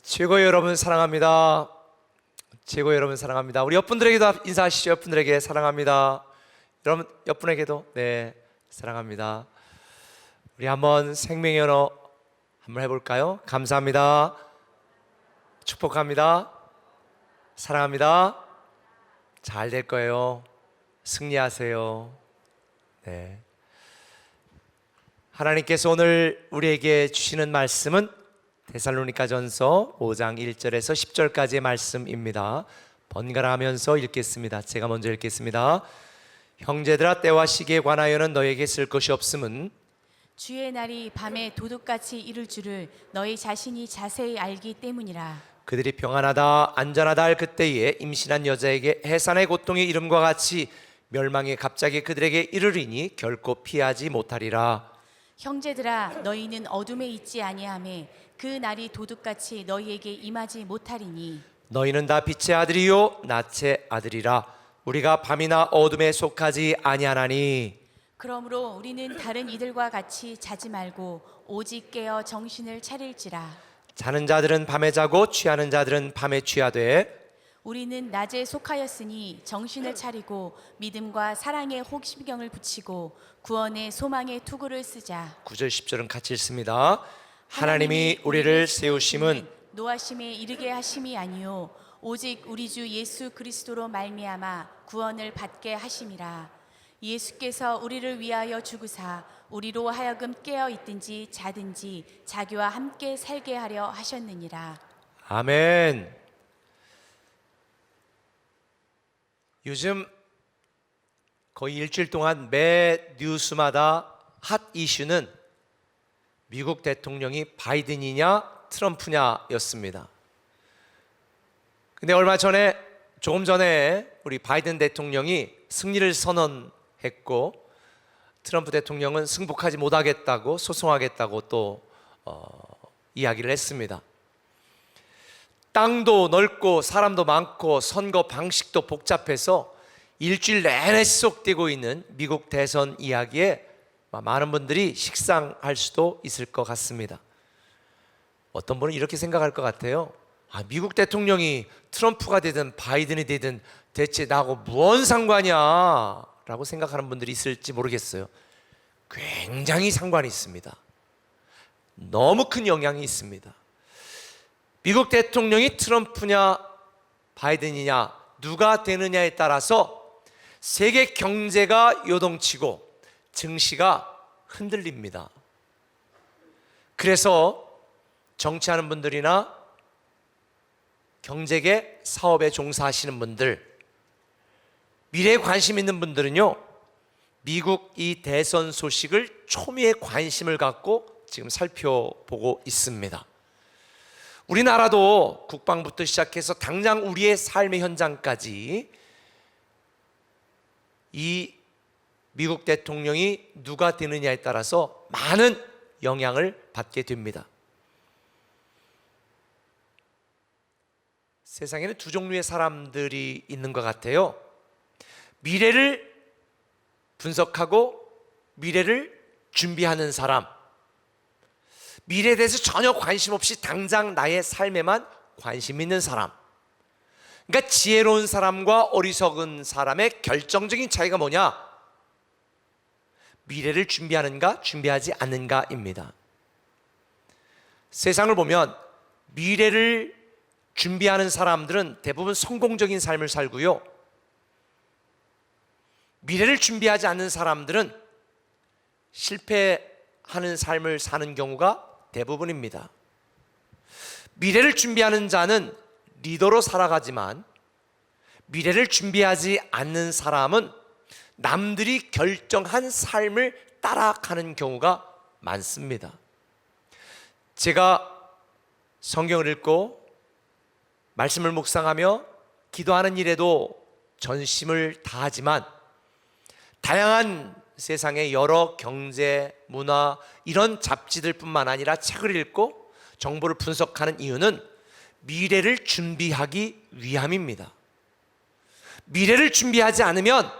최고의 여러분 사랑합니다. 최고의 여러분 사랑합니다. 우리 옆분들에게도 인사하시죠. 옆분들에게 사랑합니다. 여러분 옆분에게도 네 사랑합니다. 우리 한번 생명의 언어 한번 해볼까요? 감사합니다. 축복합니다. 사랑합니다. 잘 될 거예요. 승리하세요. 네. 하나님께서 오늘 우리에게 주시는 말씀은 데살로니가전서 5장 1절에서 10절까지의 말씀입니다. 번갈아 하면서 읽겠습니다. 제가 먼저 읽겠습니다. 형제들아, 때와 시기에 관하여는 너에게 쓸 것이 없음은 주의 날이 밤에 도둑같이 이룰 줄을 너희 자신이 자세히 알기 때문이라. 그들이 평안하다 안전하다 할 그때에 임신한 여자에게 해산의 고통이 이름과 같이 멸망이 갑자기 그들에게 이르리니 결코 피하지 못하리라. 형제들아, 너희는 어둠에 있지 아니하매 그 날이 도둑같이 너희에게 임하지 못하리니. 너희는 다 빛의 아들이요 낯의 아들이라. 우리가 밤이나 어둠에 속하지 아니하나니. 그러므로 우리는 다른 이들과 같이 자지 말고 오직 깨어 정신을 차릴지라. 자는 자들은 밤에 자고 취하는 자들은 밤에 취하되 우리는 낮에 속하였으니 정신을 차리고 믿음과 사랑에 혹심경을 붙이고 구원의 소망의 투구를 쓰자. 9절 10절은 같이 읽습니다. 하나님이 우리를 세우심은 노하심에 이르게 하심이 아니요 오직 우리 주 예수 그리스도로 말미암아 구원을 받게 하심이라. 예수께서 우리를 위하여 죽으사 우리로 하여금 깨어 있든지 자든지 자기와 함께 살게 하려 하셨느니라. 아멘. 요즘 거의 일주일 동안 매 뉴스마다 핫 이슈는 미국 대통령이 바이든이냐 트럼프냐였습니다. 근데 조금 전에 우리 바이든 대통령이 승리를 선언했고 트럼프 대통령은 승복하지 못하겠다고 소송하겠다고 또 이야기를 했습니다. 땅도 넓고 사람도 많고 선거 방식도 복잡해서 일주일 내내 지속되고 있는 미국 대선 이야기에 많은 분들이 식상할 수도 있을 것 같습니다. 어떤 분은 이렇게 생각할 것 같아요. 미국 대통령이 트럼프가 되든 바이든이 되든 대체 나하고 무슨 상관이야 라고 생각하는 분들이 있을지 모르겠어요. 굉장히 상관이 있습니다. 너무 큰 영향이 있습니다. 미국 대통령이 트럼프냐 바이든이냐 누가 되느냐에 따라서 세계 경제가 요동치고 증시가 흔들립니다. 그래서 정치하는 분들이나 경제계 사업에 종사하시는 분들, 미래에 관심 있는 분들은요, 미국 이 대선 소식을 초미의 관심을 갖고 지금 살펴보고 있습니다. 우리나라도 국방부터 시작해서 당장 우리의 삶의 현장까지 이 미국 대통령이 누가 되느냐에 따라서 많은 영향을 받게 됩니다. 세상에는 두 종류의 사람들이 있는 것 같아요. 미래를 분석하고 미래를 준비하는 사람, 미래에 대해서 전혀 관심 없이 당장 나의 삶에만 관심 있는 사람. 그러니까 지혜로운 사람과 어리석은 사람의 결정적인 차이가 뭐냐? 미래를 준비하는가 준비하지 않는가입니다. 세상을 보면 미래를 준비하는 사람들은 대부분 성공적인 삶을 살고요, 미래를 준비하지 않는 사람들은 실패하는 삶을 사는 경우가 대부분입니다. 미래를 준비하는 자는 리더로 살아가지만 미래를 준비하지 않는 사람은 남들이 결정한 삶을 따라가는 경우가 많습니다. 제가 성경을 읽고 말씀을 묵상하며 기도하는 일에도 전심을 다하지만 다양한 세상의 여러 경제, 문화 이런 잡지들 뿐만 아니라 책을 읽고 정보를 분석하는 이유는 미래를 준비하기 위함입니다. 미래를 준비하지 않으면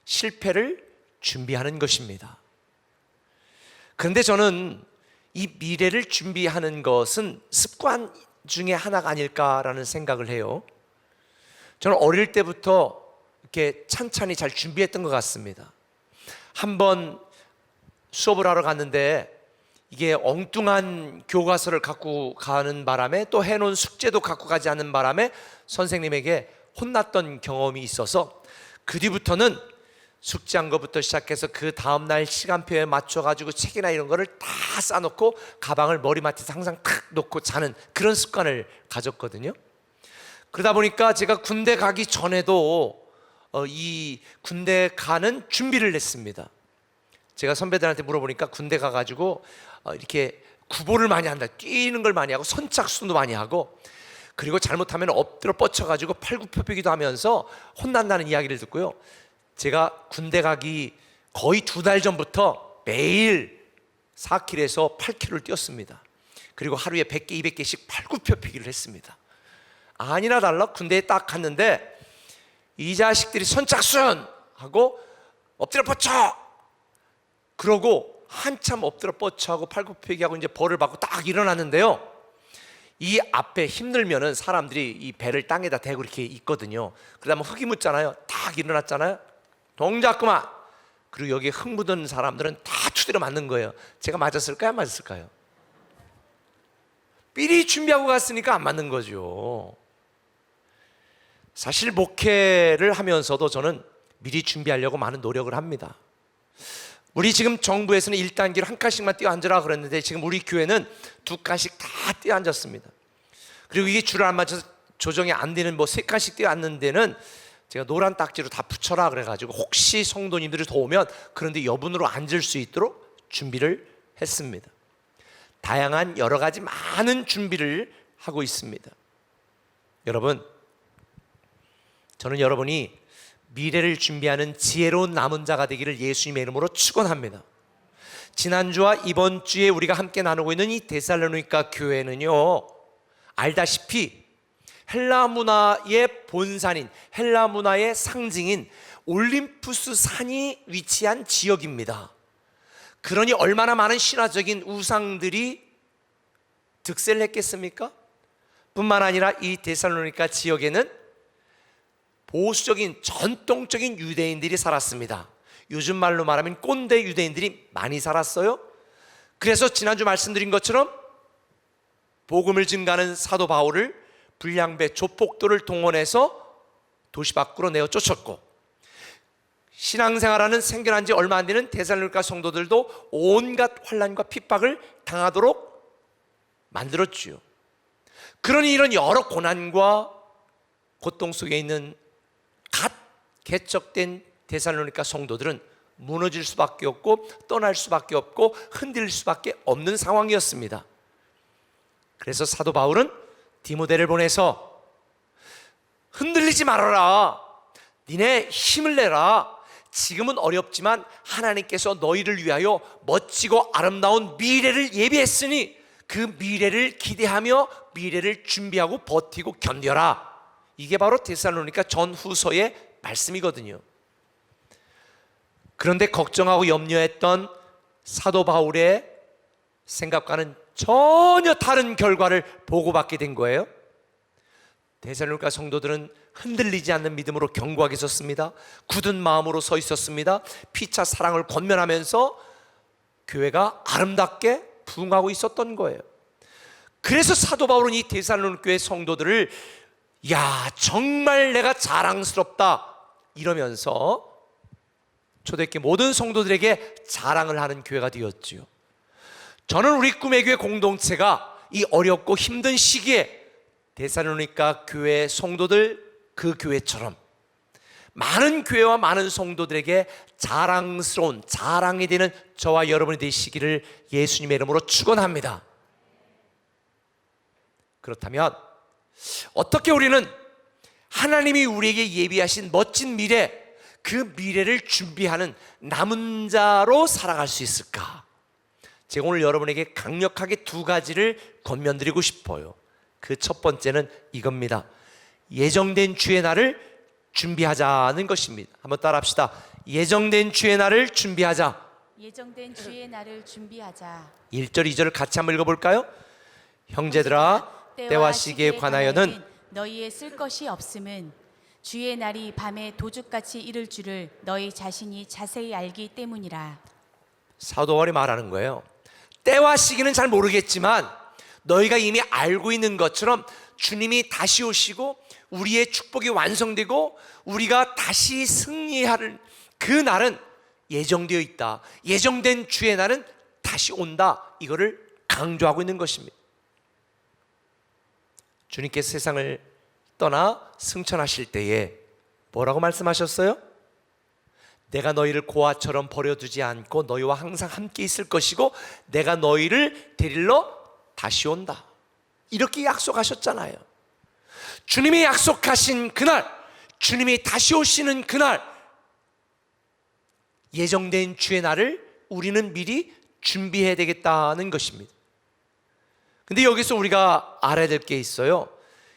실패를 준비하는 것입니다. 그런데 저는 이 미래를 준비하는 것은 습관 중에 하나가 아닐까라는 생각을 해요. 저는 어릴 때부터 이렇게 찬찬히 잘 준비했던 것 같습니다. 한번 수업을 하러 갔는데 이게 엉뚱한 교과서를 갖고 가는 바람에 또 해놓은 숙제도 갖고 가지 않는 바람에 선생님에게 혼났던 경험이 있어서 그 뒤부터는 숙제한 것부터 시작해서 그 다음날 시간표에 맞춰가지고 책이나 이런 거를 다 싸놓고 가방을 머리맡에서 항상 탁 놓고 자는 그런 습관을 가졌거든요. 그러다 보니까 제가 군대 가기 전에도 이 군대 가는 준비를 했습니다. 제가 선배들한테 물어보니까 군대 가가지고 이렇게 구보를 많이 한다, 뛰는 걸 많이 하고 선착순도 많이 하고, 그리고 잘못하면 엎드려 뻗쳐가지고 팔굽혀펴기도 하면서 혼난다는 이야기를 듣고요. 제가 군대 가기 거의 2달 전부터 매일 4km에서 8km를 뛰었습니다. 그리고 하루에 100개, 200개씩 팔굽혀펴기를 했습니다. 아니나 달라 군대에 딱 갔는데 이 자식들이 선착순 하고 엎드려 뻗쳐 그러고 한참 엎드려 뻗쳐 하고 팔굽혀펴기 하고 이제 벌을 받고 딱 일어났는데요, 이 앞에 힘들면은 사람들이 이 배를 땅에다 대고 이렇게 있거든요. 그러다 보면 흙이 묻잖아요. 딱 일어났잖아요. 동작 그만. 그리고 여기에 흙 묻은 사람들은 다 두드려 맞는 거예요. 제가 맞았을까요? 안 맞았을까요? 미리 준비하고 갔으니까 안 맞는 거죠. 사실 목회를 하면서도 저는 미리 준비하려고 많은 노력을 합니다. 우리 지금 정부에서는 1단계로 한 칸씩만 뛰어 앉으라 그랬는데 지금 우리 교회는 2칸씩 다 뛰어 앉았습니다. 그리고 이게 줄을 안 맞춰서 조정이 안 되는 3칸씩 뛰어 앉는 데는 제가 노란 딱지로 다 붙여라 그래가지고 혹시 성도님들이 더 오면 그런데 여분으로 앉을 수 있도록 준비를 했습니다. 다양한 여러 가지 많은 준비를 하고 있습니다. 여러분, 저는 여러분이 미래를 준비하는 지혜로운 남은 자가 되기를 예수님의 이름으로 축원합니다. 지난주와 이번 주에 우리가 함께 나누고 있는 이 데살로니가 교회는요, 알다시피 헬라 문화의 본산인, 헬라 문화의 상징인 올림푸스 산이 위치한 지역입니다. 그러니 얼마나 많은 신화적인 우상들이 득세를 했겠습니까? 뿐만 아니라 이 데살로니가 지역에는 보수적인 전통적인 유대인들이 살았습니다. 요즘 말로 말하면 꼰대 유대인들이 많이 살았어요. 그래서 지난주 말씀드린 것처럼 복음을 증가하는 사도 바울을 불량배 조폭들을 동원해서 도시 밖으로 내어 쫓았고, 신앙생활하는 생겨난 지 얼마 안 되는 데살로니가 성도들도 온갖 환난과 핍박을 당하도록 만들었지요. 그러니 이런 여러 고난과 고통 속에 있는 갓 개척된 데살로니가 성도들은 무너질 수밖에 없고 떠날 수밖에 없고 흔들릴 수밖에 없는 상황이었습니다. 그래서 사도 바울은 디모데를 보내서 흔들리지 말아라, 니네 힘을 내라, 지금은 어렵지만 하나님께서 너희를 위하여 멋지고 아름다운 미래를 예비했으니 그 미래를 기대하며 미래를 준비하고 버티고 견뎌라. 이게 바로 데살로니가 전후서의 말씀이거든요. 그런데 걱정하고 염려했던 사도 바울의 생각과는 전혀 다른 결과를 보고받게 된 거예요. 데살로니가 성도들은 흔들리지 않는 믿음으로 견고하게 섰습니다. 굳은 마음으로 서 있었습니다. 피차 사랑을 권면하면서 교회가 아름답게 부흥하고 있었던 거예요. 그래서 사도 바울은 이 데살로니가 교회 성도들을 야, 정말 내가 자랑스럽다 이러면서 초대교회 모든 성도들에게 자랑을 하는 교회가 되었지요. 저는 우리 꿈의 교회 공동체가 이 어렵고 힘든 시기에 데살로니가 교회 성도들 그 교회처럼 많은 교회와 많은 성도들에게 자랑스러운 자랑이 되는 저와 여러분이 되시기를 예수님의 이름으로 축원합니다. 그렇다면 어떻게 우리는 하나님이 우리에게 예비하신 멋진 미래, 그 미래를 준비하는 남은 자로 살아갈 수 있을까? 제가 오늘 여러분에게 강력하게 2가지를 권면드리고 싶어요. 그 첫 번째는 이겁니다. 예정된 주의 날을 준비하자는 것입니다. 한번 따라합시다. 예정된 주의 날을 준비하자. 예정된 주의 날을 준비하자. 1절 2절을 같이 한번 읽어볼까요? 형제들아 때와 시기에 관하여는 너희의 쓸 것이 없음은 주의 날이 밤에 도둑같이 이를 줄을 너희 자신이 자세히 알기 때문이라. 사도 바울이 말하는 거예요. 때와 시기는 잘 모르겠지만 너희가 이미 알고 있는 것처럼 주님이 다시 오시고 우리의 축복이 완성되고 우리가 다시 승리할 그 날은 예정되어 있다. 예정된 주의 날은 다시 온다. 이거를 강조하고 있는 것입니다. 주님께서 세상을 떠나 승천하실 때에 뭐라고 말씀하셨어요? 내가 너희를 고아처럼 버려두지 않고 너희와 항상 함께 있을 것이고 내가 너희를 데리러 다시 온다. 이렇게 약속하셨잖아요. 주님이 약속하신 그날, 주님이 다시 오시는 그날, 예정된 주의 날을 우리는 미리 준비해야 되겠다는 것입니다. 근데 여기서 우리가 알아야 될 게 있어요.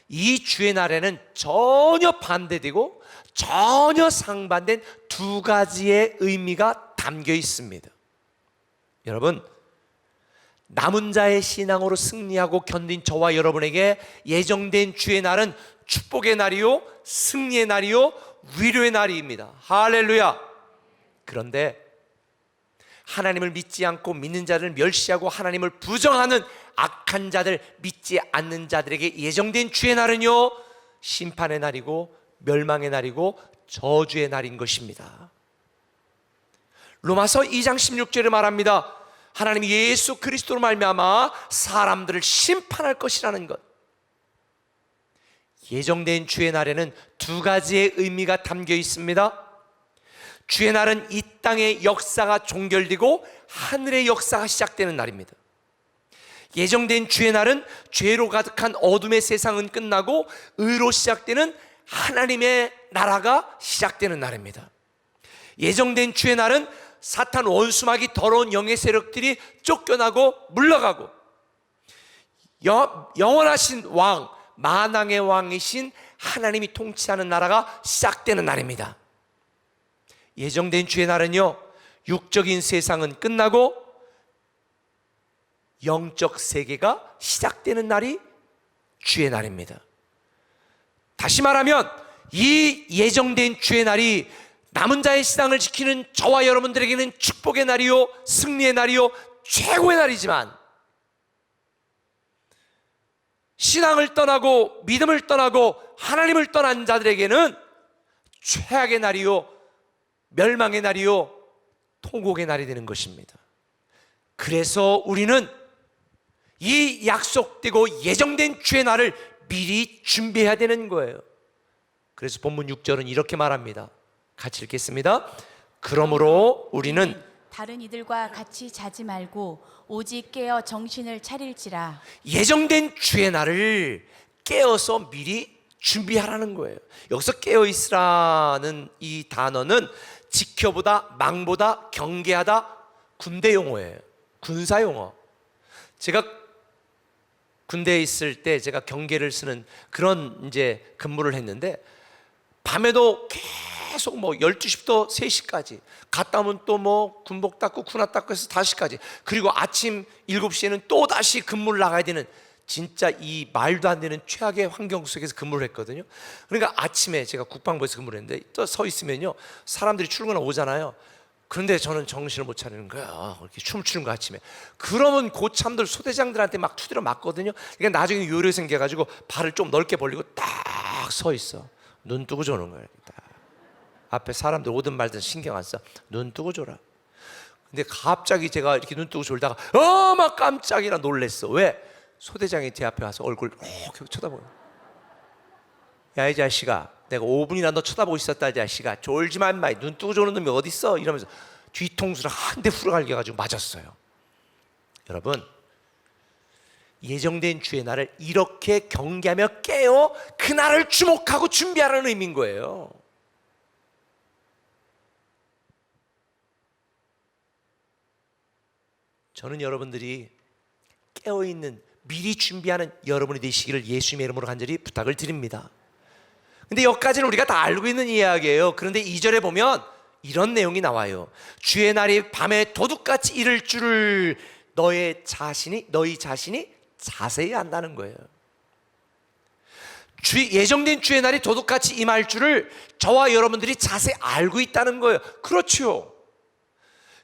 이 주의 날에는 전혀 반대되고 전혀 상반된 두 가지의 의미가 담겨 있습니다. 여러분, 남은 자의 신앙으로 승리하고 견딘 저와 여러분에게 예정된 주의 날은 축복의 날이요, 승리의 날이요, 위로의 날입니다. 할렐루야. 그런데 하나님을 믿지 않고 믿는 자를 멸시하고 하나님을 부정하는 악한 자들, 믿지 않는 자들에게 예정된 주의 날은요, 심판의 날이고 멸망의 날이고 저주의 날인 것입니다. 로마서 2장 16절에 말합니다. 하나님이 예수 그리스도로 말미암아 사람들을 심판할 것이라는 것. 예정된 주의 날에는 두 가지의 의미가 담겨 있습니다. 주의 날은 이 땅의 역사가 종결되고 하늘의 역사가 시작되는 날입니다. 예정된 주의 날은 죄로 가득한 어둠의 세상은 끝나고 의로 시작되는 하나님의 나라가 시작되는 날입니다. 예정된 주의 날은 사탄 원수마귀 더러운 영의 세력들이 쫓겨나고 물러가고 영원하신 왕, 만왕의 왕이신 하나님이 통치하는 나라가 시작되는 날입니다. 예정된 주의 날은요, 육적인 세상은 끝나고 영적 세계가 시작되는 날이 주의 날입니다. 다시 말하면 이 예정된 주의 날이 남은 자의 신앙을 지키는 저와 여러분들에게는 축복의 날이요, 승리의 날이요, 최고의 날이지만 신앙을 떠나고 믿음을 떠나고 하나님을 떠난 자들에게는 최악의 날이요, 멸망의 날이요, 통곡의 날이 되는 것입니다. 그래서 우리는 이 약속되고 예정된 주의 날을 미리 준비해야 되는 거예요. 그래서 본문 6절은 이렇게 말합니다. 같이 읽겠습니다. 그러므로 우리는 다른 이들과 같이 자지 말고 오직 깨어 정신을 차릴지라. 예정된 주의 날을 깨어서 미리 준비하라는 거예요. 여기서 깨어있으라는 이 단어는 지켜보다, 망보다, 경계하다, 군대 용어예요. 군사 용어. 제가 군대에 있을 때 제가 경계를 쓰는 그런 이제 근무를 했는데 밤에도 계속 뭐 12시부터 3시까지 갔다 오면 또 뭐 군복 닦고 군화 닦고 해서 5시까지, 그리고 아침 7시에는 또 다시 근무를 나가야 되는 진짜 이 말도 안 되는 최악의 환경 속에서 근무를 했거든요. 그러니까 아침에 제가 국방부에서 근무를 했는데 또 서 있으면요, 사람들이 출근하고 오잖아요. 그런데 저는 정신을 못 차리는 거야. 이렇게 춤을 추는 거 아침에. 그러면 고참들 소대장들한테 막 두드려 맞거든요. 그러니까 나중에 요령 생겨가지고 발을 좀 넓게 벌리고 딱 서 있어. 눈 뜨고 조는 거야. 딱. 앞에 사람들 오든 말든 신경 안 써. 눈 뜨고 졸아. 근데 갑자기 제가 이렇게 눈 뜨고 졸다가 막 깜짝이라 놀랬어. 왜? 소대장이 제 앞에 와서 얼굴 이렇게 쳐다보고, 야 이 자식아, 내가 5분이나 너 쳐다보고 있었다. 이 자식아, 졸지 마 인마. 눈 뜨고 조는 놈이 어딨어? 이러면서 뒤통수를 한 대 후려갈겨 가지고 맞았어요. 여러분, 예정된 주의 날을 이렇게 경계하며 깨어 그 날을 주목하고 준비하라는 의미인 거예요. 저는 여러분들이 깨어있는, 미리 준비하는 여러분이 되시기를 예수님의 이름으로 간절히 부탁을 드립니다. 근데 여기까지는 우리가 다 알고 있는 이야기예요. 그런데 2절에 보면 이런 내용이 나와요. 주의 날이 밤에 도둑같이 이를 줄을 너희 자신이 자세히 안다는 거예요. 예정된 주의 날이 도둑같이 임할 줄을 저와 여러분들이 자세히 알고 있다는 거예요. 그렇죠.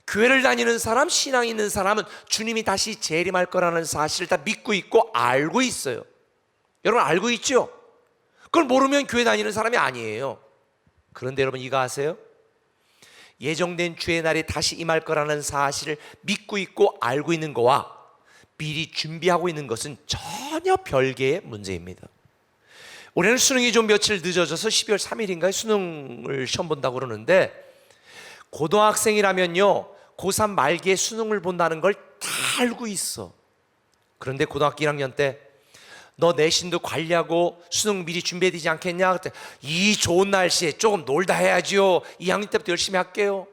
교회를 다니는 사람, 신앙이 있는 사람은 주님이 다시 재림할 거라는 사실을 다 믿고 있고 알고 있어요. 여러분 알고 있죠? 그걸 모르면 교회 다니는 사람이 아니에요. 그런데 여러분 이거 아세요? 예정된 주의 날이 다시 임할 거라는 사실을 믿고 있고 알고 있는 거와 미리 준비하고 있는 것은 전혀 별개의 문제입니다. 올해는 수능이 좀 며칠 늦어져서 12월 3일인가에 수능을 시험 본다고 그러는데, 고등학생이라면요 고3 말기에 수능을 본다는 걸 다 알고 있어. 그런데 고등학교 1학년 때 너 내신도 관리하고 수능 미리 준비해야 되지 않겠냐? 그때 이 좋은 날씨에 조금 놀다 해야지요. 2학년 때부터 열심히 할게요.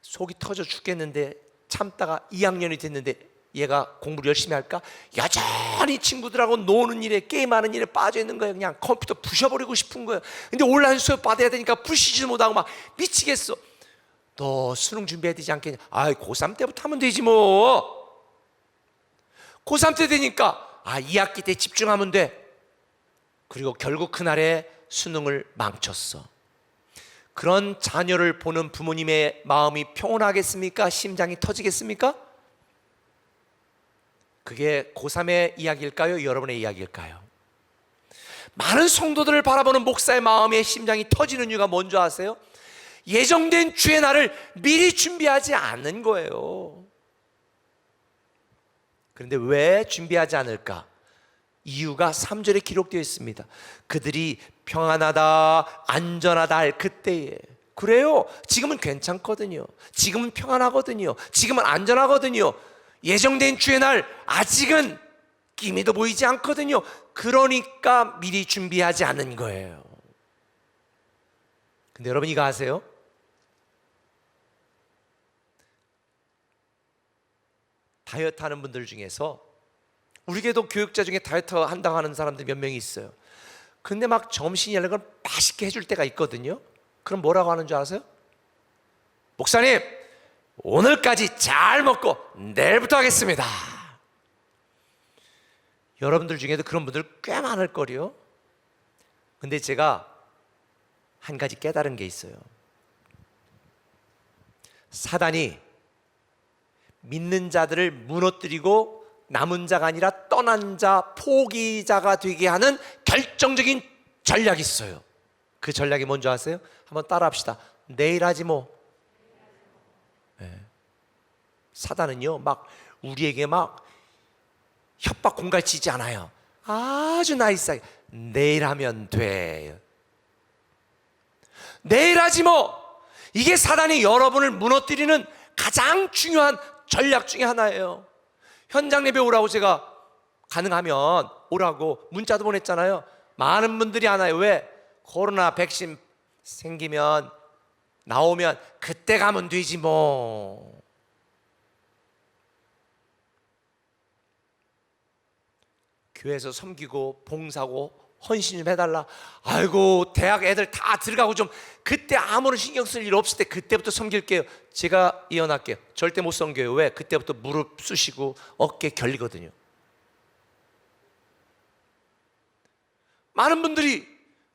속이 터져 죽겠는데 참다가 2학년이 됐는데 얘가 공부를 열심히 할까? 여전히 친구들하고 노는 일에, 게임하는 일에 빠져 있는 거예요. 그냥 컴퓨터 부셔버리고 싶은 거예요. 근데 온라인 수업 받아야 되니까 부시지도 못하고 막 미치겠어. 너 수능 준비해야 되지 않겠냐? 아이 고3 때부터 하면 되지 뭐. 고3 때 되니까 2학기 때 집중하면 돼. 그리고 결국 그날에 수능을 망쳤어. 그런 자녀를 보는 부모님의 마음이 평온하겠습니까? 심장이 터지겠습니까? 그게 고3의 이야기일까요? 여러분의 이야기일까요? 많은 성도들을 바라보는 목사의 마음에 심장이 터지는 이유가 뭔지 아세요? 예정된 주의 날을 미리 준비하지 않는 거예요. 그런데 왜 준비하지 않을까? 이유가 3절에 기록되어 있습니다. 그들이 평안하다, 안전하다 할 그때에. 그래요. 지금은 괜찮거든요. 지금은 평안하거든요. 지금은 안전하거든요. 예정된 주의 날 아직은 기미도 보이지 않거든요. 그러니까 미리 준비하지 않는 거예요. 근데 여러분 이거 아세요? 다이어트 하는 분들 중에서, 우리 교회도 교육자 중에 다이어트 한다고 하는 사람들 몇 명이 있어요. 근데 막 점심이 이런 걸 맛있게 해줄 때가 있거든요. 그럼 뭐라고 하는 줄 아세요? 목사님, 오늘까지 잘 먹고 내일부터 하겠습니다. 여러분들 중에도 그런 분들 꽤 많을 거요. 근데 제가 한 가지 깨달은 게 있어요. 사단이 믿는 자들을 무너뜨리고 남은 자가 아니라 떠난 자, 포기자가 되게 하는 결정적인 전략이 있어요. 그 전략이 뭔지 아세요? 한번 따라 합시다. 내일 하지 뭐. 네. 사단은요 막 우리에게 막 협박 공갈치지 않아요. 아주 나이스하게 내일 하면 돼. 내일 하지 뭐. 이게 사단이 여러분을 무너뜨리는 가장 중요한 전략 중에 하나예요. 현장 예배 오라고 제가 가능하면 오라고 문자도 보냈잖아요. 많은 분들이 안 와요. 왜? 코로나 백신 생기면 나오면 그때 가면 되지 뭐. 교회에서 섬기고 봉사고 헌신 좀 해달라. 아이고 대학 애들 다 들어가고 좀 그때 아무런 신경 쓸 일 없을 때 그때부터 섬길게요. 제가 예언할게요. 절대 못 섬겨요. 왜? 그때부터 무릎 쑤시고 어깨 결리거든요. 많은 분들이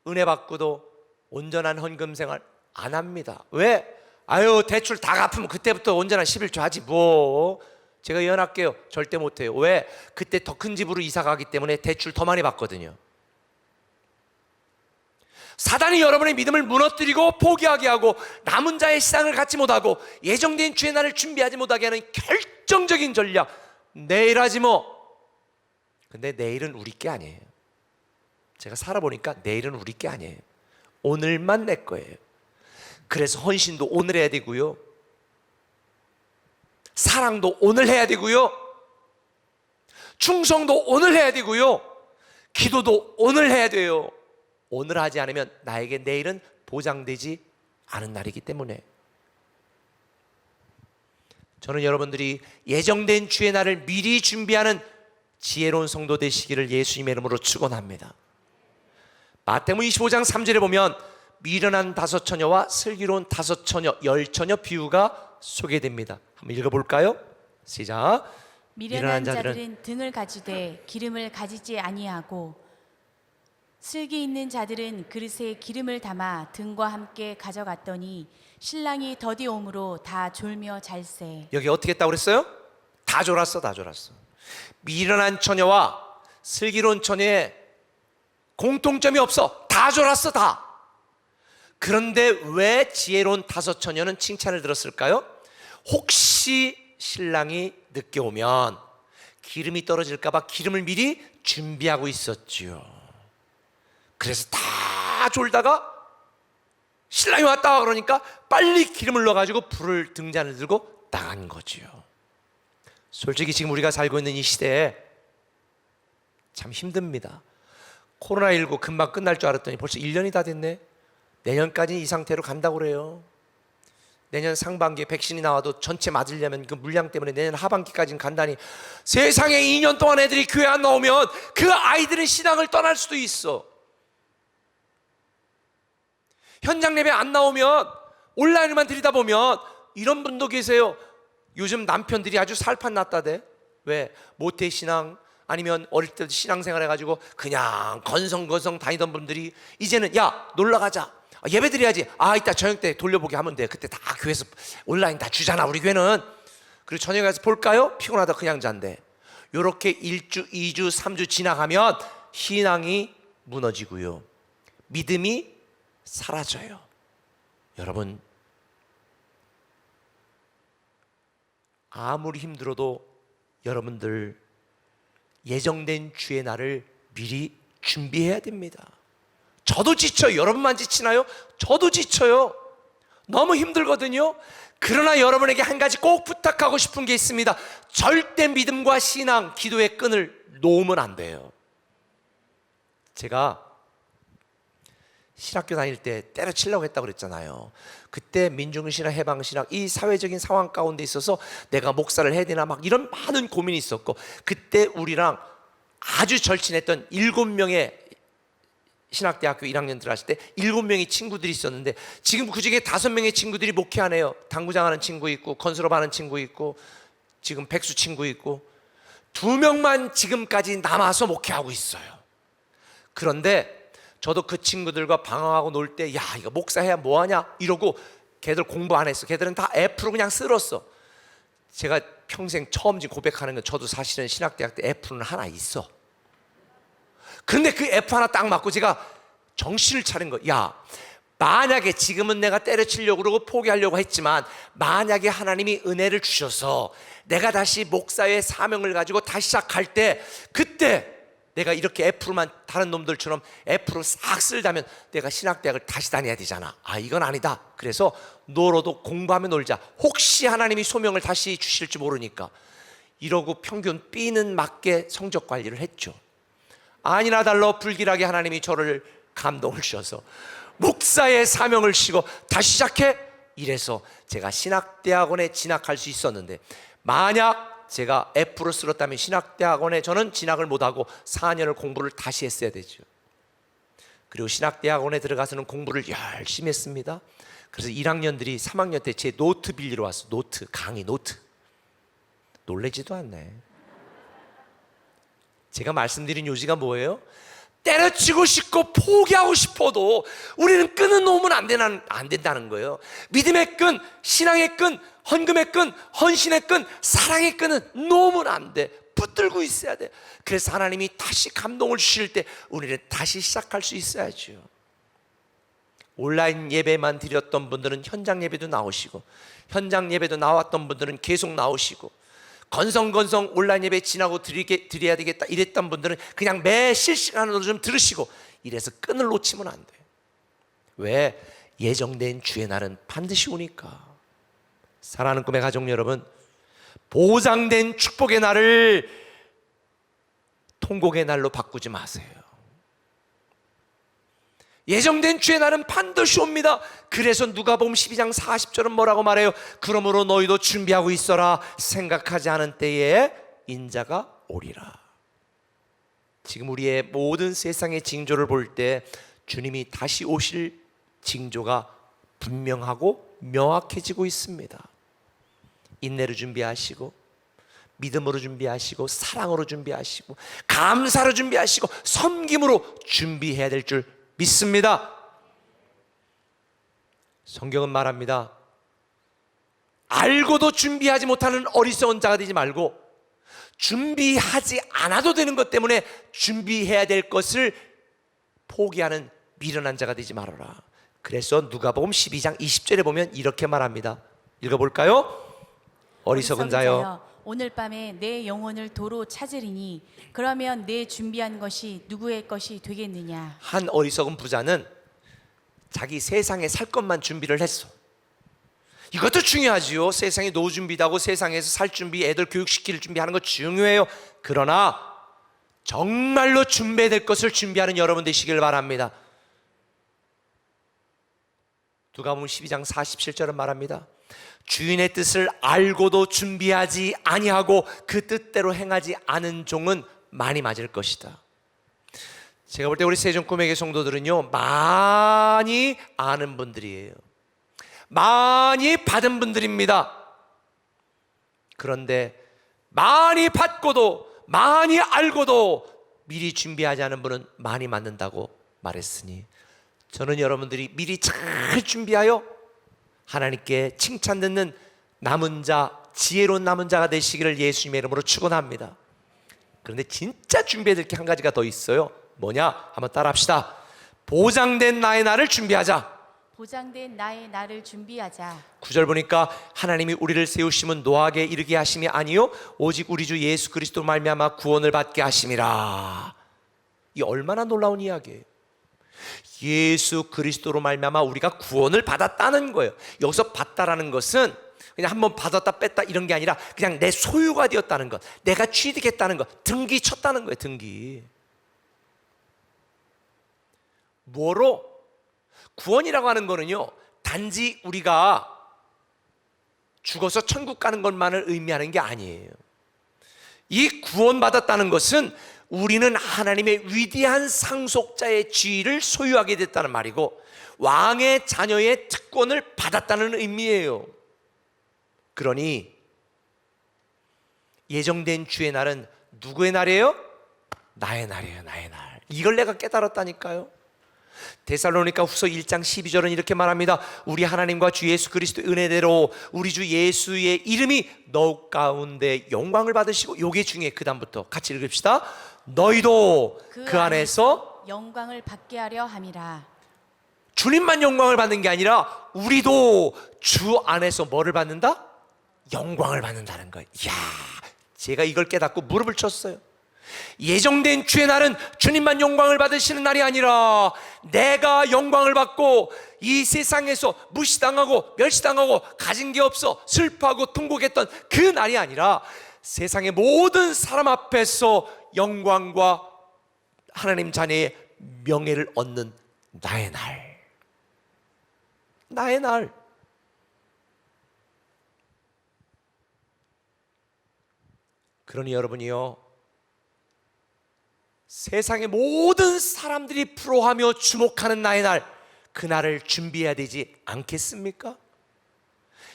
은혜 받고도 온전한 헌금 생활 안 합니다. 왜? 아유 대출 다 갚으면 그때부터 온전한 11조 하지 뭐. 제가 예언할게요. 절대 못해요. 왜? 그때 더 큰 집으로 이사 가기 때문에 대출 더 많이 받거든요. 사단이 여러분의 믿음을 무너뜨리고 포기하게 하고 남은 자의 시상을 갖지 못하고 예정된 주의 날을 준비하지 못하게 하는 결정적인 전략. 내일 하지 뭐. 근데 내일은 우리 게 아니에요. 제가 살아보니까 내일은 우리 게 아니에요. 오늘만 내 거예요. 그래서 헌신도 오늘 해야 되고요, 사랑도 오늘 해야 되고요, 충성도 오늘 해야 되고요, 기도도 오늘 해야 돼요. 오늘 하지 않으면 나에게 내일은 보장되지 않은 날이기 때문에 저는 여러분들이 예정된 주의 날을 미리 준비하는 지혜로운 성도 되시기를 예수님의 이름으로 축원합니다. 마태복음 25장 3절에 보면 미련한 다섯 처녀와 슬기로운 다섯 처녀, 열 처녀 비유가 소개됩니다. 한번 읽어볼까요? 시작. 미련한 자들은 등을 가지되 기름을 가지지 아니하고 슬기 있는 자들은 그릇에 기름을 담아 등과 함께 가져갔더니 신랑이 더디 오므로 다 졸며 잘세. 여기 어떻게 했다고 그랬어요? 다 졸았어, 다 졸았어. 미련한 처녀와 슬기로운 처녀의 공통점이 없어. 다 졸았어, 다. 그런데 왜 지혜로운 다섯 처녀는 칭찬을 들었을까요? 혹시 신랑이 늦게 오면 기름이 떨어질까 봐 기름을 미리 준비하고 있었지요. 그래서 다 졸다가 신랑이 왔다 그러니까 빨리 기름을 넣어가지고 불을 등잔을 들고 나간 거지요. 솔직히 지금 우리가 살고 있는 이 시대에 참 힘듭니다. 코로나19 금방 끝날 줄 알았더니 벌써 1년이 다 됐네. 내년까지는 이 상태로 간다고 그래요. 내년 상반기에 백신이 나와도 전체 맞으려면 그 물량 때문에 내년 하반기까지는 간다니. 세상에 2년 동안 애들이 교회 안 나오면 그 아이들은 신앙을 떠날 수도 있어. 현장 예배 안 나오면 온라인만 들이다보면 이런 분도 계세요. 요즘 남편들이 아주 살판 났다대. 왜? 모태신앙 아니면 어릴 때부터 신앙생활 해가지고 그냥 건성건성 다니던 분들이 이제는 야 놀러가자, 예배 드려야지, 이따 저녁 때 돌려보게 하면 돼. 그때 다 교회에서 온라인 다 주잖아 우리 교회는. 그리고 저녁에 가서 볼까요? 피곤하다 그냥 잔대. 요렇게 1주 2주 3주 지나가면 신앙이 무너지고요, 믿음이 사라져요. 여러분, 아무리 힘들어도 여러분들 예정된 주의 날을 미리 준비해야 됩니다. 저도 지쳐요. 여러분만 지치나요? 저도 지쳐요. 너무 힘들거든요. 그러나 여러분에게 한 가지 꼭 부탁하고 싶은 게 있습니다. 절대 믿음과 신앙, 기도의 끈을 놓으면 안 돼요. 제가 신학교 다닐 때 때려치려고 했다고 그랬잖아요. 그때 민중신학, 해방신학 이 사회적인 상황 가운데 있어서 내가 목사를 해야 되나 막 이런 많은 고민이 있었고, 그때 우리랑 아주 절친했던 7명의 신학대학교 1학년 들어갔을 때 7명의 친구들이 있었는데 지금 그 중에 5명의 친구들이 목회하네요. 당구장하는 친구 있고 건설업하는 친구 있고 지금 백수 친구 있고 2명만 지금까지 남아서 목회하고 있어요. 그런데 저도 그 친구들과 방황하고 놀 때 야 이거 목사해야 뭐하냐 이러고 걔들 공부 안 했어. 걔들은 다 F로 그냥 쓸었어. 제가 평생 처음 지금 고백하는 건 저도 사실은 신학대학 때 F는 하나 있어. 근데 그 F 하나 딱 맞고 제가 정신을 차린 거. 야 만약에 지금은 내가 때려치려고 그러고 포기하려고 했지만 만약에 하나님이 은혜를 주셔서 내가 다시 목사의 사명을 가지고 다시 시작할 때 그때 내가 이렇게 F로만 다른 놈들처럼 F로 싹 쓸다면 내가 신학대학을 다시 다녀야 되잖아. 이건 아니다. 그래서 놀어도 공부하며 놀자. 혹시 하나님이 소명을 다시 주실지 모르니까 이러고 평균 B는 맞게 성적 관리를 했죠. 아니나 달라 불길하게 하나님이 저를 감동을 주셔서 목사의 사명을 쉬고 다시 시작해. 이래서 제가 신학대학원에 진학할 수 있었는데, 만약 제가 F로 쓸었다면 신학대학원에 저는 진학을 못하고 4년을 공부를 다시 했어야 되죠. 그리고 신학대학원에 들어가서는 공부를 열심히 했습니다. 그래서 1학년들이 3학년 때 제 노트 빌리러 왔어. 노트, 강의 노트. 놀래지도 않네. 제가 말씀드린 요지가 뭐예요? 때려치고 싶고 포기하고 싶어도 우리는 끈은 놓으면 안 된다는 거예요. 믿음의 끈, 신앙의 끈, 헌금의 끈, 헌신의 끈, 사랑의 끈은 놓으면 안 돼. 붙들고 있어야 돼. 그래서 하나님이 다시 감동을 주실 때 우리는 다시 시작할 수 있어야죠. 온라인 예배만 드렸던 분들은 현장 예배도 나오시고, 현장 예배도 나왔던 분들은 계속 나오시고, 건성건성 온라인 예배 지나고 드려야 되겠다 이랬던 분들은 그냥 매 실시간으로 좀 들으시고, 이래서 끈을 놓치면 안 돼요. 왜? 예정된 주의 날은 반드시 오니까. 사랑하는 꿈의 가족 여러분, 보장된 축복의 날을 통곡의 날로 바꾸지 마세요. 예정된 주의 날은 반드시 옵니다. 그래서 누가복음 12장 40절은 뭐라고 말해요? 그러므로 너희도 준비하고 있어라. 생각하지 않은 때에 인자가 오리라. 지금 우리의 모든 세상의 징조를 볼 때 주님이 다시 오실 징조가 분명하고 명확해지고 있습니다. 인내로 준비하시고, 믿음으로 준비하시고, 사랑으로 준비하시고, 감사로 준비하시고, 섬김으로 준비해야 될 줄 믿습니다. 성경은 말합니다. 알고도 준비하지 못하는 어리석은 자가 되지 말고, 준비하지 않아도 되는 것 때문에 준비해야 될 것을 포기하는 미련한 자가 되지 말아라. 그래서 누가복음 12장 20절에 보면 이렇게 말합니다. 읽어볼까요? 어리석은 자여, 오늘 밤에 내 영혼을 도로 찾으리니 그러면 내 준비한 것이 누구의 것이 되겠느냐. 한 어리석은 부자는 자기 세상에 살 것만 준비를 했어. 이것도 중요하지요. 세상에 노후 준비도 하고 세상에서 살 준비, 애들 교육시킬 준비하는 거 중요해요. 그러나 정말로 준비될 것을 준비하는 여러분 되시길 바랍니다. 누가복음 12장 47절은 말합니다. 주인의 뜻을 알고도 준비하지 아니하고 그 뜻대로 행하지 않은 종은 많이 맞을 것이다. 제가 볼 때 우리 세종꿈에게 성도들은요, 많이 아는 분들이에요. 많이 받은 분들입니다. 그런데 많이 받고도 많이 알고도 미리 준비하지 않은 분은 많이 맞는다고 말했으니, 저는 여러분들이 미리 잘 준비하여 하나님께 칭찬 듣는 남은 자, 지혜로운 남은 자가 되시기를 예수님의 이름으로 축원합니다. 그런데 진짜 준비해야 될 게 한 가지가 더 있어요. 뭐냐? 한번 따라 합시다. 보장된 나의 날을 준비하자. 보장된 나의 날을 준비하자. 9절 보니까 하나님이 우리를 세우심은 노하게 이르게 하심이 아니요 오직 우리 주 예수 그리스도 말미암아 구원을 받게 하심이라. 이 얼마나 놀라운 이야기예요. 예수 그리스도로 말미암아 우리가 구원을 받았다는 거예요. 여기서 받다라는 것은 그냥 한번 받았다 뺐다 이런 게 아니라 그냥 내 소유가 되었다는 것, 내가 취득했다는 것, 등기 쳤다는 거예요. 등기. 뭐로? 구원이라고 하는 거는요, 단지 우리가 죽어서 천국 가는 것만을 의미하는 게 아니에요. 이 구원받았다는 것은 우리는 하나님의 위대한 상속자의 지위를 소유하게 됐다는 말이고, 왕의 자녀의 특권을 받았다는 의미예요. 그러니 예정된 주의 날은 누구의 날이에요? 나의 날이에요. 나의 날. 이걸 내가 깨달았다니까요. 데살로니가 후서 1장 12절은 이렇게 말합니다. 우리 하나님과 주 예수 그리스도의 은혜대로 우리 주 예수의 이름이 너욱 가운데 영광을 받으시고, 요게 중에 그 다음부터 같이 읽읍시다. 너희도 그 안에서 영광을 받게 하려 함이라. 주님만 영광을 받는 게 아니라 우리도 주 안에서 뭐를 받는다? 영광을 받는다는 거예요. 이야, 제가 이걸 깨닫고 무릎을 쳤어요. 예정된 주의 날은 주님만 영광을 받으시는 날이 아니라 내가 영광을 받고 이 세상에서 무시당하고 멸시당하고 가진 게 없어 슬퍼하고 통곡했던 그 날이 아니라 세상의 모든 사람 앞에서 영광과 하나님 자녀의 명예를 얻는 나의 날. 나의 날. 그러니 여러분이요, 세상의 모든 사람들이 부러워하며 주목하는 나의 날, 그 날을 준비해야 되지 않겠습니까?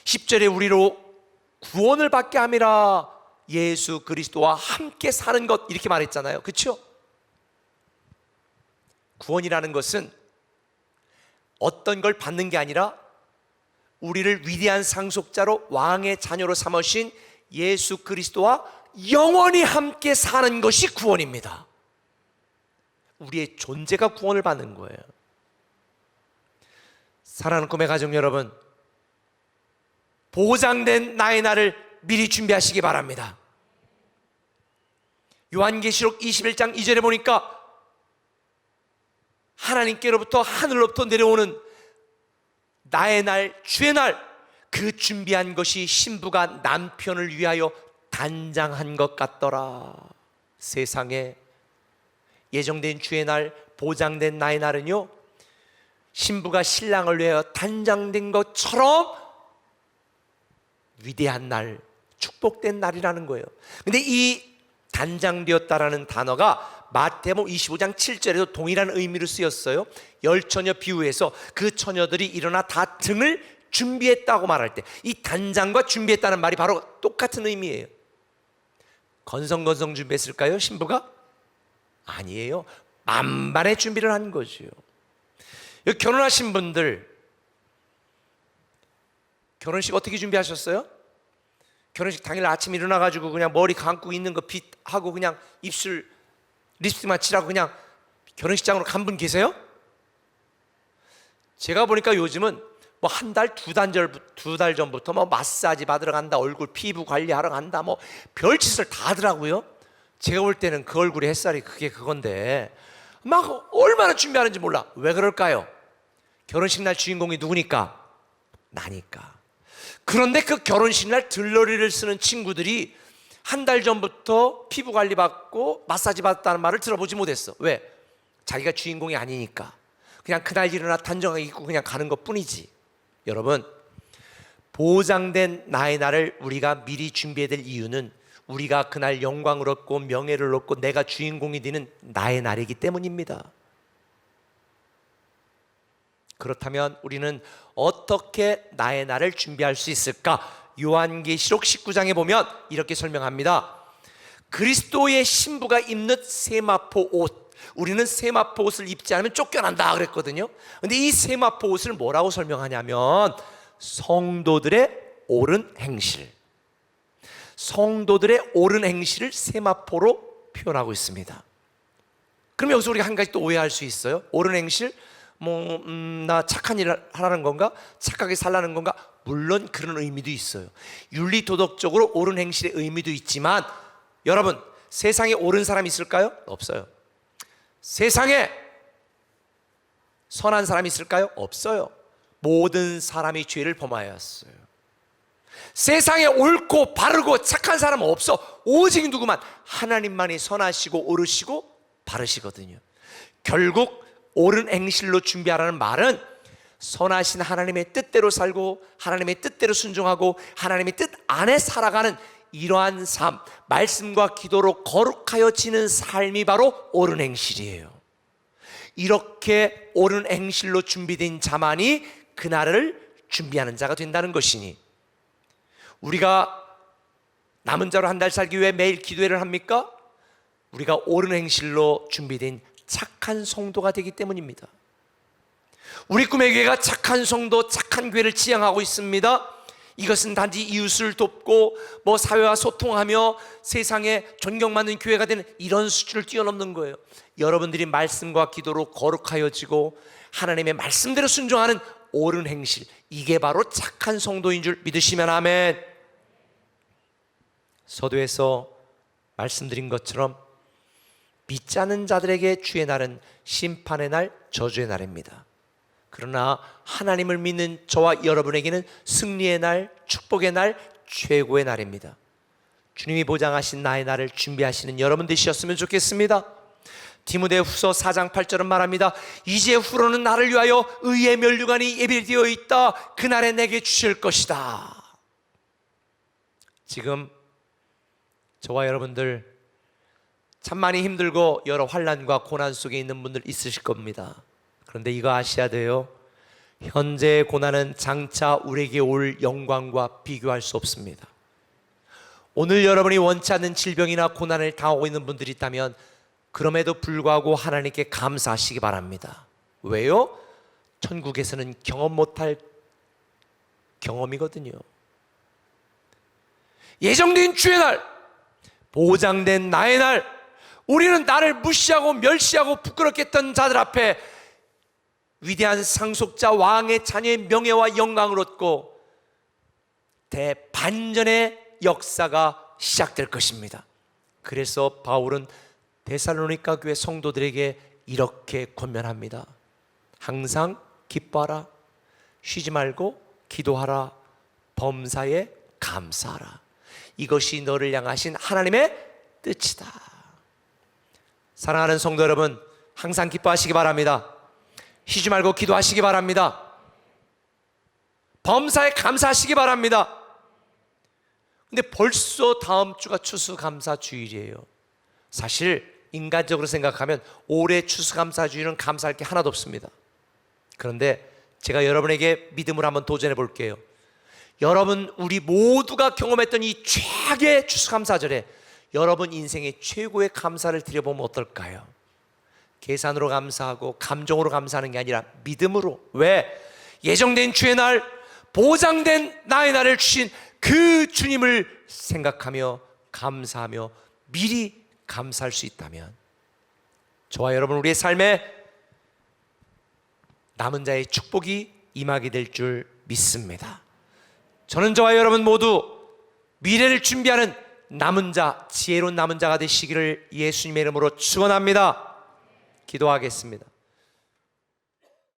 10절에 우리로 구원을 받게 함이라 예수 그리스도와 함께 사는 것, 이렇게 말했잖아요. 그렇죠? 구원이라는 것은 어떤 걸 받는 게 아니라 우리를 위대한 상속자로 왕의 자녀로 삼으신 예수 그리스도와 영원히 함께 사는 것이 구원입니다. 우리의 존재가 구원을 받는 거예요. 사랑하는 꿈의 가족 여러분, 보장된 나의 날을 미리 준비하시기 바랍니다. 요한계시록 21장 2절에 보니까 하나님께로부터 하늘로부터 내려오는 나의 날, 주의 날, 그 준비한 것이 신부가 남편을 위하여 단장한 것 같더라. 세상에 예정된 주의 날, 보장된 나의 날은요, 신부가 신랑을 위하여 단장된 것처럼 위대한 날, 축복된 날이라는 거예요. 근데 이 단장되었다라는 단어가 마태복음 25장 7절에도 동일한 의미로 쓰였어요. 10처녀 비유에서 그 처녀들이 일어나 다 등을 준비했다고 말할 때 이 단장과 준비했다는 말이 바로 똑같은 의미예요. 건성건성 준비했을까요? 신부가? 아니에요. 만반의 준비를 한 거죠. 여기 결혼하신 분들 결혼식 어떻게 준비하셨어요? 결혼식 당일 아침 일어나가지고 그냥 머리 감고 있는 거 빗하고 그냥 입술 립스틱만 칠하고 그냥 결혼식장으로 간 분 계세요? 제가 보니까 요즘은 뭐 한 달, 두 달 전부터 뭐 마사지 받으러 간다, 얼굴 피부 관리하러 간다, 뭐 별짓을 다 하더라고요. 제가 볼 때는 그 얼굴의 햇살이 그건데 막 얼마나 준비하는지 몰라. 왜 그럴까요? 결혼식 날 주인공이 누구니까? 나니까. 그런데 그 결혼식 날 들러리를 쓰는 친구들이 한 달 전부터 피부 관리 받고 마사지 받았다는 말을 들어보지 못했어. 왜? 자기가 주인공이 아니니까. 그냥 그날 일어나 단정하게 입고 그냥 가는 것 뿐이지. 여러분, 보장된 나의 날을 우리가 미리 준비해야 될 이유는 우리가 그날 영광을 얻고 명예를 얻고 내가 주인공이 되는 나의 날이기 때문입니다. 그렇다면 우리는 어떻게 나의 날을 준비할 수 있을까? 요한계시록 19장에 보면 이렇게 설명합니다. 그리스도의 신부가 입는 세마포 옷, 우리는 세마포 옷을 입지 않으면 쫓겨난다 그랬거든요. 근데 이 세마포 옷을 뭐라고 설명하냐면 성도들의 옳은 행실, 성도들의 옳은 행실을 세마포로 표현하고 있습니다. 그럼 여기서 우리가 한 가지 또 오해할 수 있어요. 옳은 행실, 나 착한 일을 하라는 건가? 착하게 살라는 건가? 물론 그런 의미도 있어요. 윤리도덕적으로 옳은 행실의 의미도 있지만 여러분, 세상에 옳은 사람이 있을까요? 없어요. 세상에 선한 사람이 있을까요? 없어요. 모든 사람이 죄를 범하였어요. 세상에 옳고 바르고 착한 사람은 없어. 오직 누구만? 하나님만이 선하시고 옳으시고 바르시거든요. 결국 옳은 행실로 준비하라는 말은 선하신 하나님의 뜻대로 살고 하나님의 뜻대로 순종하고 하나님의 뜻 안에 살아가는 이러한 삶, 말씀과 기도로 거룩하여지는 삶이 바로 옳은 행실이에요. 이렇게 옳은 행실로 준비된 자만이 그날을 준비하는 자가 된다는 것이니, 우리가 남은 자로 한 달 살기 위해 매일 기도회를 합니까? 우리가 옳은 행실로 준비된 착한 성도가 되기 때문입니다. 우리 꿈의 교회가 착한 성도, 착한 교회를 지향하고 있습니다. 이것은 단지 이웃을 돕고 사회와 소통하며 세상에 존경받는 교회가 되는 이런 수준을 뛰어넘는 거예요. 여러분들이 말씀과 기도로 거룩하여지고 하나님의 말씀대로 순종하는 옳은 행실, 이게 바로 착한 성도인 줄 믿으시면 아멘. 서두에서 말씀드린 것처럼 믿지 않는 자들에게 주의 날은 심판의 날, 저주의 날입니다. 그러나 하나님을 믿는 저와 여러분에게는 승리의 날, 축복의 날, 최고의 날입니다. 주님이 보장하신 나의 날을 준비하시는 여러분 되셨으면 좋겠습니다. 디모데후서 4장 8절은 말합니다. 이제 후로는 나를 위하여 의의 면류관이 예비되어 있다. 그날에 내게 주실 것이다. 지금 저와 여러분들 참 많이 힘들고 여러 환난과 고난 속에 있는 분들 있으실 겁니다. 그런데 이거 아셔야 돼요. 현재의 고난은 장차 우리에게 올 영광과 비교할 수 없습니다. 오늘 여러분이 원치 않는 질병이나 고난을 당하고 있는 분들이 있다면 그럼에도 불구하고 하나님께 감사하시기 바랍니다. 왜요? 천국에서는 경험 못할 경험이거든요. 예정된 주의 날, 보장된 나의 날, 우리는 나를 무시하고 멸시하고 부끄럽게 했던 자들 앞에 위대한 상속자 왕의 자녀의 명예와 영광을 얻고 대반전의 역사가 시작될 것입니다. 그래서 바울은 데살로니가 교회 성도들에게 이렇게 권면합니다. 항상 기뻐하라, 쉬지 말고 기도하라, 범사에 감사하라. 이것이 너를 향하신 하나님의 뜻이다. 사랑하는 성도 여러분, 항상 기뻐하시기 바랍니다. 쉬지 말고 기도하시기 바랍니다. 범사에 감사하시기 바랍니다. 근데 벌써 다음 주가 추수감사주일이에요. 사실 인간적으로 생각하면 올해 추수감사주일은 감사할 게 하나도 없습니다. 그런데 제가 여러분에게 믿음을 한번 도전해 볼게요. 여러분, 우리 모두가 경험했던 이 최악의 추수감사절에 여러분 인생의 최고의 감사를 드려보면 어떨까요? 계산으로 감사하고 감정으로 감사하는 게 아니라 믿음으로. 왜? 예정된 주의 날, 보장된 나의 날을 주신 그 주님을 생각하며 감사하며 미리 감사할 수 있다면 저와 여러분, 우리의 삶에 남은 자의 축복이 임하게 될 줄 믿습니다. 저는 저와 여러분 모두 미래를 준비하는 남은 자, 지혜로운 남은 자가 되시기를 예수님의 이름으로 축원합니다. 기도하겠습니다.